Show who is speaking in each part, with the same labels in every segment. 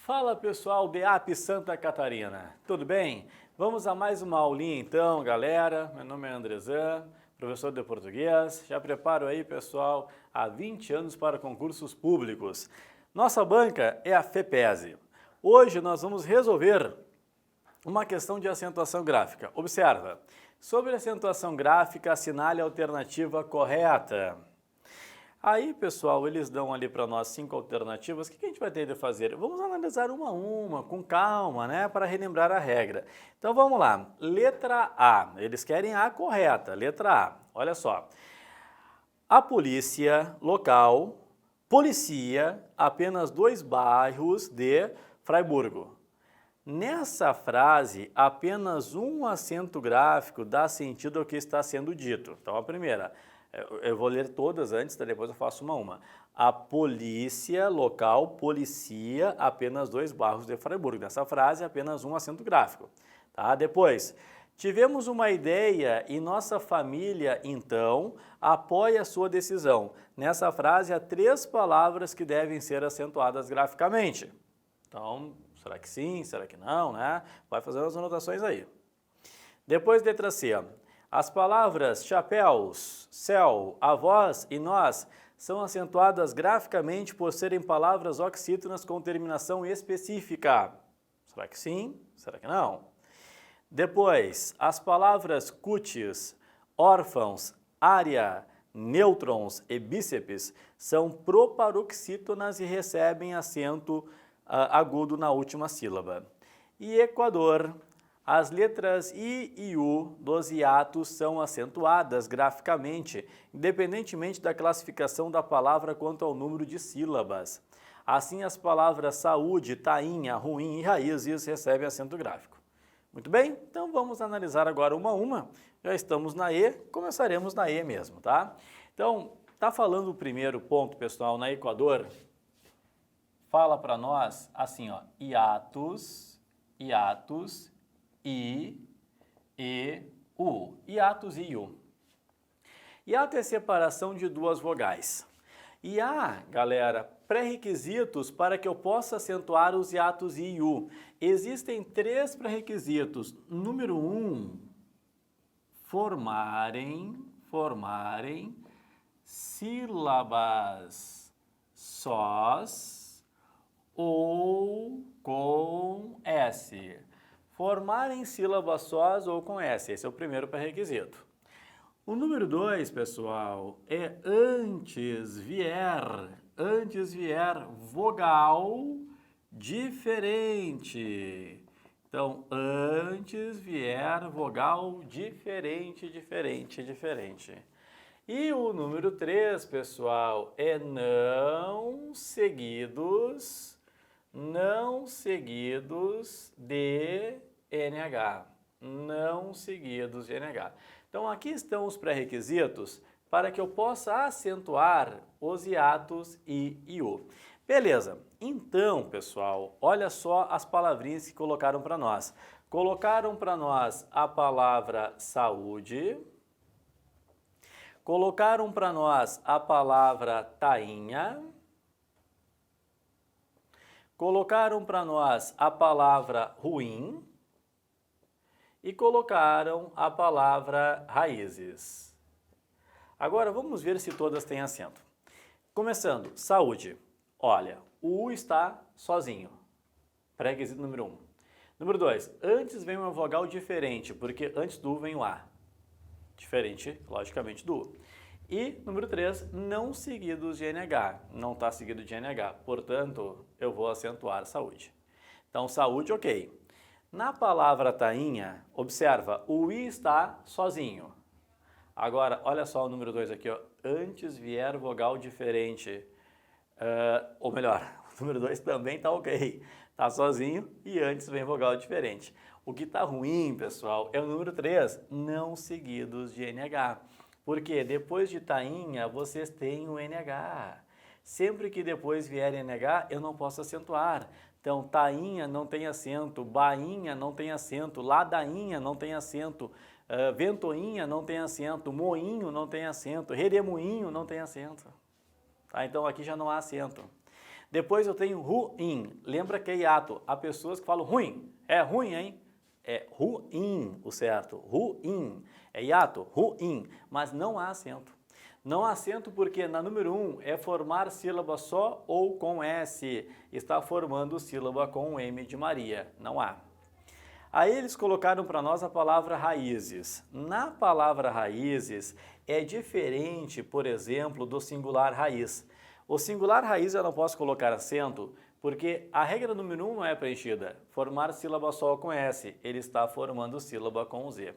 Speaker 1: Fala pessoal do EAP Santa Catarina, tudo bem? Vamos a mais uma aulinha então, galera. Meu nome é Andrezan, professor de português. Já preparo aí, pessoal, há 20 anos para concursos públicos. Nossa banca é a FEPESE. Hoje nós vamos resolver uma questão de acentuação gráfica. Observa, sobre acentuação gráfica, assinale a alternativa correta. Aí, pessoal, eles dão ali para nós 5 alternativas. O que a gente vai ter de fazer? Vamos analisar uma a uma, com calma, né, para relembrar a regra. Então, vamos lá. Letra A. Eles querem a correta. Letra A. Olha só. A polícia local policia apenas 2 bairros de Fraiburgo. Nessa frase, apenas um acento gráfico dá sentido ao que está sendo dito. Então, a primeira... Eu vou ler todas antes, depois eu faço uma a uma. A polícia local policia apenas 2 bairros de Fraiburgo. Nessa frase, apenas um acento gráfico. Tá? Depois, tivemos uma ideia e nossa família, então, apoia a sua decisão. Nessa frase, há 3 palavras que devem ser acentuadas graficamente. Então, será que sim? Será que não? Né? Vai fazendo as anotações aí. Depois, letra C. As palavras chapéus, céu, avós e nós são acentuadas graficamente por serem palavras oxítonas com terminação específica. Será que sim? Será que não? Depois, as palavras cutis, órfãos, área, nêutrons e bíceps são proparoxítonas e recebem acento agudo na última sílaba. E Equador. As letras I e U dos hiatos são acentuadas graficamente, independentemente da classificação da palavra quanto ao número de sílabas. Assim, as palavras saúde, tainha, ruim e raízes recebem acento gráfico. Muito bem? Então vamos analisar agora uma a uma. Já estamos na E, começaremos na E mesmo, tá? Então, tá falando o primeiro ponto, pessoal, na Equador. Fala para nós assim, ó, hiatos, I, E, U. Hiatos e U. Hiato é separação de 2 vogais. E há, galera, pré-requisitos para que eu possa acentuar os hiatos I e U. Existem 3 pré-requisitos. Número 1, formarem sílabas sós ou com S. Formarem sílabas sós ou com S, esse é o primeiro pré-requisito. O número 2, pessoal, é antes vier vogal diferente. Então, antes vier vogal diferente. E o número 3, pessoal, é não seguidos de NH. Não seguidos de NH. Então, aqui estão os pré-requisitos para que eu possa acentuar os hiatos I e U. Beleza. Então, pessoal, olha só as palavrinhas que colocaram para nós. Colocaram para nós a palavra saúde. Colocaram para nós a palavra tainha. Colocaram para nós a palavra ruim e colocaram a palavra raízes. Agora vamos ver se todas têm acento. Começando, saúde. Olha, o U está sozinho. Pré-requisito número 1. Número 2, antes vem uma vogal diferente, porque antes do U vem o A. Diferente, logicamente, do U. E, número 3, não seguidos de NH. Não está seguido de NH, portanto, eu vou acentuar saúde. Então, saúde, ok. Na palavra tainha, observa, o I está sozinho. Agora, olha só o número 2 aqui, ó. Antes vier vogal diferente. Ou melhor, o número 2 também está ok. Está sozinho e antes vem vogal diferente. O que está ruim, pessoal, é o número 3, não seguidos de NH. Porque depois de tainha, vocês têm o NH. Sempre que depois vier NH, eu não posso acentuar. Então, tainha não tem acento, bainha não tem acento, ladainha não tem acento, ventoinha não tem acento, moinho não tem acento, redemoinho não tem acento. Tá? Então, aqui já não há acento. Depois eu tenho ruim. Lembra que é hiato. Há pessoas que falam ruim. É ruim, hein? É ruim o certo. Ruim. É hiato. Ruim. Mas não há acento. Não há acento porque na número 1 é formar sílaba só ou com S. Está formando sílaba com M de Maria. Não há. Aí eles colocaram para nós a palavra raízes. Na palavra raízes é diferente, por exemplo, do singular raiz. O singular raiz eu não posso colocar acento porque a regra número 1 não é preenchida. Formar sílaba só com S, ele está formando sílaba com Z.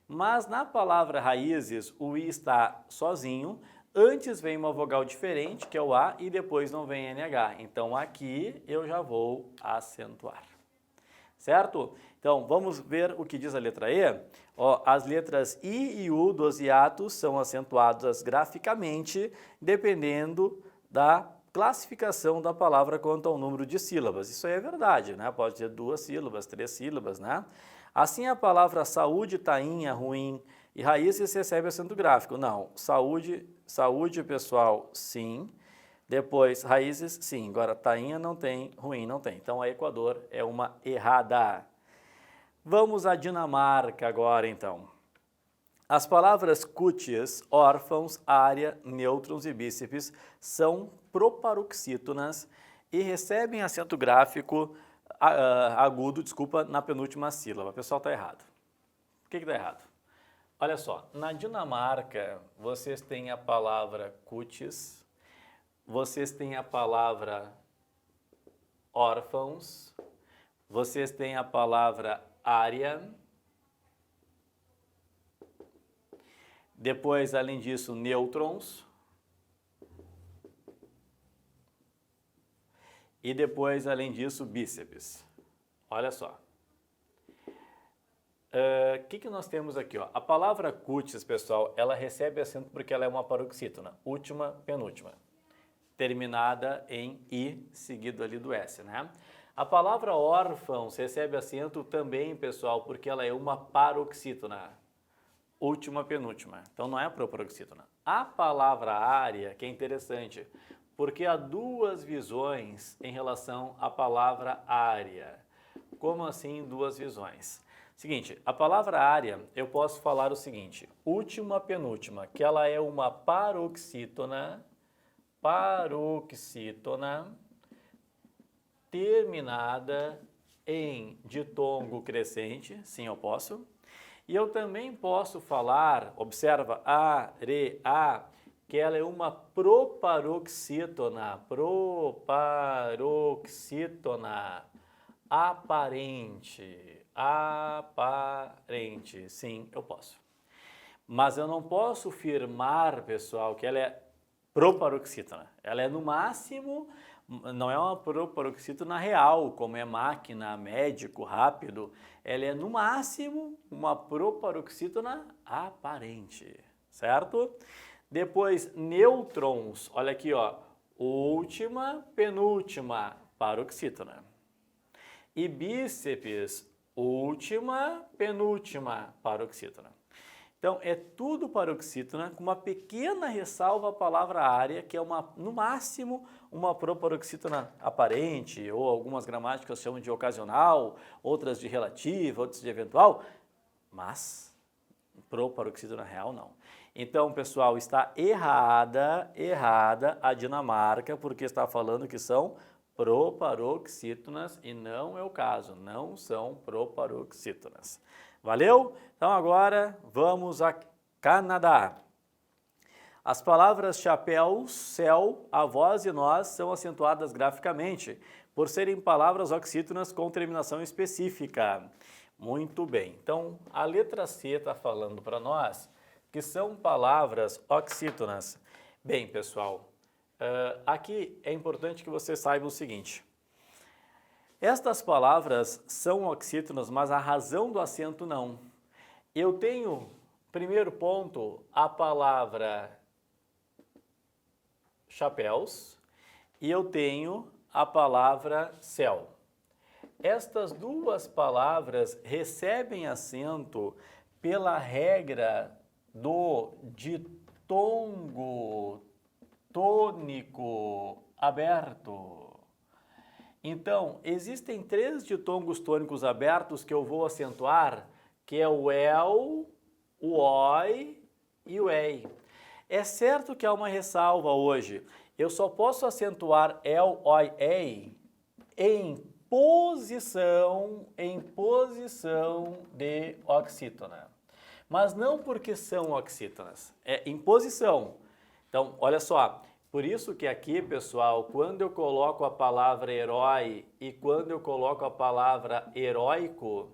Speaker 1: Mas na palavra raízes, o I está sozinho, antes vem uma vogal diferente, que é o A, e depois não vem NH. Então aqui eu já vou acentuar. Certo? Então, vamos ver o que diz a letra E. Ó, as letras I e U dos hiatos são acentuadas graficamente, dependendo da classificação da palavra quanto ao número de sílabas. Isso aí é verdade, né? Pode ter 2 sílabas, 3 sílabas, né? Assim, a palavra saúde, tainha, ruim e raízes recebe acento gráfico. Não, saúde, pessoal, sim. Depois, raízes, sim. Agora, tainha não tem, ruim não tem. Então, a Equador é uma errada. Vamos à Dinamarca agora, então. As palavras cúteas, órfãos, área, nêutrons e bíceps são proparoxítonas e recebem acento gráfico agudo, na penúltima sílaba. O pessoal está errado. Por que está errado? Olha só, na Dinamarca, vocês têm a palavra cúteas, vocês têm a palavra órfãos, vocês têm a palavra área, depois, além disso, nêutrons, e depois, além disso, bíceps. Olha só. O que nós temos aqui? Ó? A palavra cúteas, pessoal, ela recebe acento porque ela é uma paroxítona, última, penúltima, terminada em I, seguido ali do S, né? A palavra órfãos recebe acento também, pessoal, porque ela é uma paroxítona, última, penúltima. Então, não é proparoxítona. A palavra área, que é interessante, porque há 2 visões em relação à palavra área. Como assim 2 visões? Seguinte, a palavra área, eu posso falar o seguinte, última, penúltima, que ela é uma paroxítona, terminada em ditongo crescente, sim, eu posso. E eu também posso falar, observa, a, re, a, que ela é uma proparoxítona, aparente, sim, eu posso. Mas eu não posso afirmar, pessoal, que ela é proparoxítona. Ela é no máximo, não é uma proparoxítona real, como é máquina, médico, rápido. Ela é no máximo uma proparoxítona aparente, certo? Depois, nêutrons, olha aqui, ó, última, penúltima, paroxítona. E bíceps, última, penúltima, paroxítona. Então, é tudo paroxítona, com uma pequena ressalva a palavra área, que é no máximo uma proparoxítona aparente, ou algumas gramáticas chamam de ocasional, outras de relativa, outras de eventual, mas proparoxítona real não. Então, pessoal, está errada a Dinamarca, porque está falando que são proparoxítonas e não é o caso, não são proparoxítonas. Valeu? Então agora vamos a Canadá. As palavras chapéu, céu, avós e nós são acentuadas graficamente por serem palavras oxítonas com terminação específica. Muito bem. Então a letra C está falando para nós que são palavras oxítonas. Bem, pessoal, aqui é importante que você saiba o seguinte. Estas palavras são oxítonas, mas a razão do acento não. Eu tenho, primeiro ponto, a palavra chapéus e eu tenho a palavra céu. Estas 2 palavras recebem acento pela regra do ditongo tônico aberto. Então, existem 3 ditongos tônicos abertos que eu vou acentuar, que é o el, o oi e o ei. É certo que há uma ressalva hoje. Eu só posso acentuar el, oi, ei em posição de oxítona. Mas não porque são oxítonas, é em posição. Então, olha só. Por isso que aqui, pessoal, quando eu coloco a palavra herói e quando eu coloco a palavra heróico,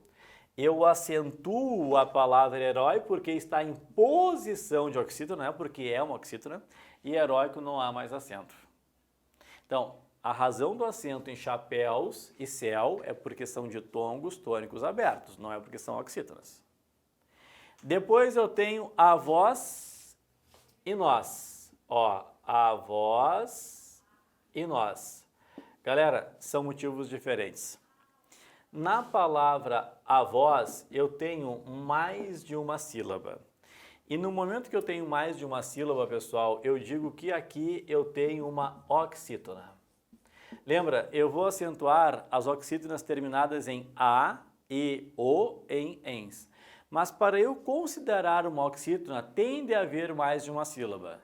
Speaker 1: eu acentuo a palavra herói porque está em posição de oxítona, não é porque é uma oxítona, e heróico não há mais acento. Então, a razão do acento em chapéus e céu é porque são ditongos tônicos abertos, não é porque são oxítonas. Depois eu tenho a voz e nós. Ó, a voz e nós. Galera, são motivos diferentes. Na palavra a voz, eu tenho mais de uma sílaba. E no momento que eu tenho mais de uma sílaba, pessoal, eu digo que aqui eu tenho uma oxítona. Lembra, eu vou acentuar as oxítonas terminadas em a, e, o, em, ens. Mas para eu considerar uma oxítona, tem de haver mais de uma sílaba.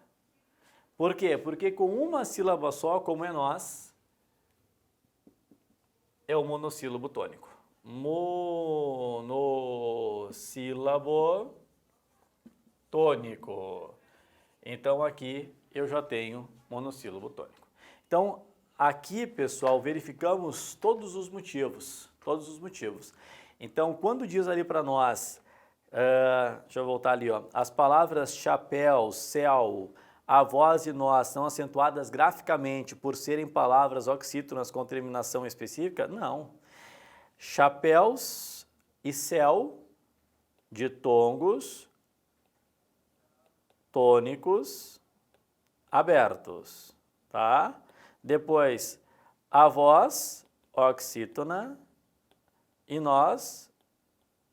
Speaker 1: Por quê? Porque com uma sílaba só, como é nós, é o monossílabo tônico. Monossílabo tônico. Então aqui eu já tenho monossílabo tônico. Então aqui, pessoal, verificamos todos os motivos. Então quando diz ali para nós, deixa eu voltar ali, ó, as palavras chapéu, céu, a voz e nós são acentuadas graficamente por serem palavras oxítonas com terminação específica? Não. Chapéus e céu, ditongos tônicos abertos, tá? Depois, a voz, oxítona, e nós,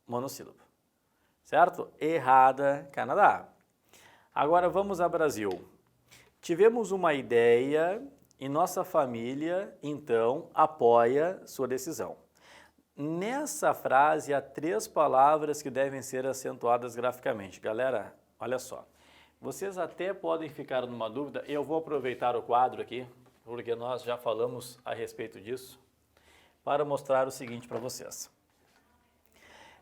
Speaker 1: monossílabo. Certo? Errada, Canadá. Agora vamos ao Brasil. Tivemos uma ideia e nossa família, então, apoia sua decisão. Nessa frase há 3 palavras que devem ser acentuadas graficamente. Galera, olha só. Vocês até podem ficar numa dúvida, eu vou aproveitar o quadro aqui, porque nós já falamos a respeito disso, para mostrar o seguinte para vocês.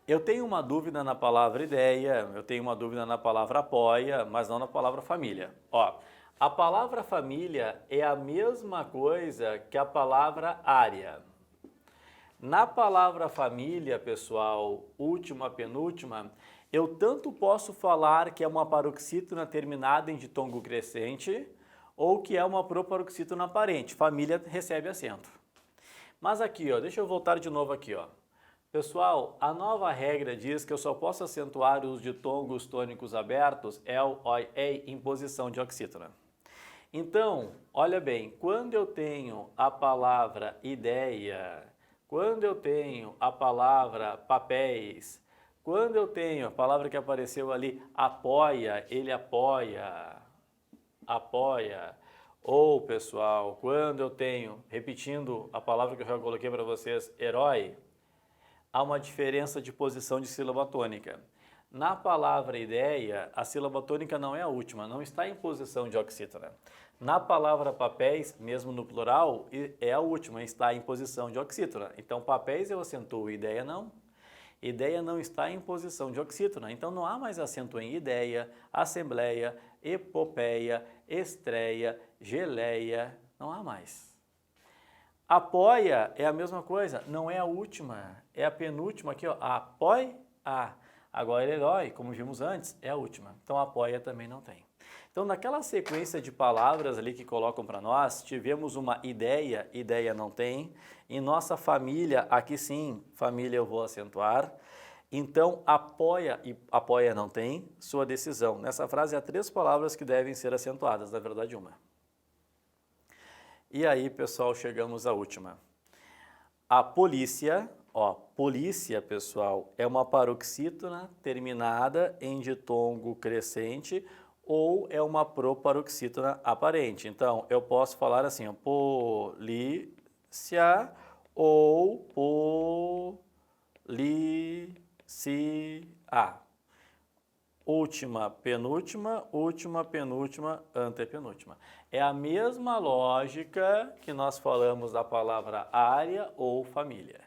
Speaker 1: Eu tenho uma dúvida na palavra ideia, eu tenho uma dúvida na palavra apoia, mas não na palavra família. Ó, a palavra família é a mesma coisa que a palavra área. Na palavra família, pessoal, última, penúltima, eu tanto posso falar que é uma paroxítona terminada em ditongo crescente ou que é uma proparoxítona aparente. Família recebe acento. Mas aqui, ó, deixa eu voltar de novo aqui, ó. Pessoal, a nova regra diz que eu só posso acentuar os ditongos tônicos abertos, el, oi, ei, em posição de oxítona. Então, olha bem, quando eu tenho a palavra ideia, quando eu tenho a palavra papéis, quando eu tenho a palavra que apareceu ali, apoia, ele apoia, apoia. Ou, pessoal, quando eu tenho, repetindo a palavra que eu já coloquei para vocês, herói, há uma diferença de posição de sílaba tônica. Na palavra ideia, a sílaba tônica não é a última, não está em posição de oxítona. Na palavra papéis, mesmo no plural, é a última, está em posição de oxítona. Então, papéis eu acentuo, ideia não. Ideia não está em posição de oxítona, então não há mais acento em ideia, assembleia, epopeia, estreia, geleia, não há mais. Apoia é a mesma coisa, não é a última, é a penúltima aqui, ó, apoia. Agora herói, como vimos antes, é a última, então apoia também não tem. Então naquela sequência de palavras ali que colocam para nós, tivemos uma ideia, ideia não tem, em nossa família, aqui sim, família eu vou acentuar, então apoia e apoia não tem, sua decisão. Nessa frase há 3 palavras que devem ser acentuadas, na verdade uma. E aí, pessoal, chegamos à última. A polícia, ó, polícia, pessoal, é uma paroxítona terminada em ditongo crescente ou é uma proparoxítona aparente. Então, eu posso falar assim, ó, polícia ou polícia. Última, penúltima, última, penúltima, antepenúltima. É a mesma lógica que nós falamos da palavra área ou família.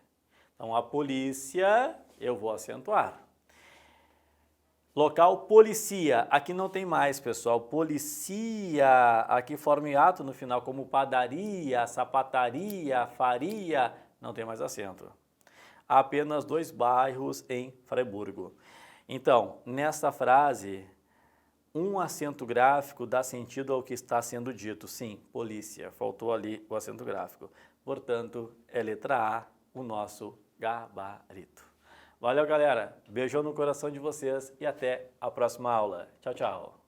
Speaker 1: Então, a polícia, eu vou acentuar. Local, policia. Aqui não tem mais, pessoal. Policia. Aqui forma hiato no final, como padaria, sapataria, faria. Não tem mais acento. Há apenas 2 bairros em Friburgo. Então, nessa frase, um acento gráfico dá sentido ao que está sendo dito. Sim, polícia. Faltou ali o acento gráfico. Portanto, é letra A, o nosso gabarito. Valeu, galera. Beijão no coração de vocês e até a próxima aula. Tchau, tchau.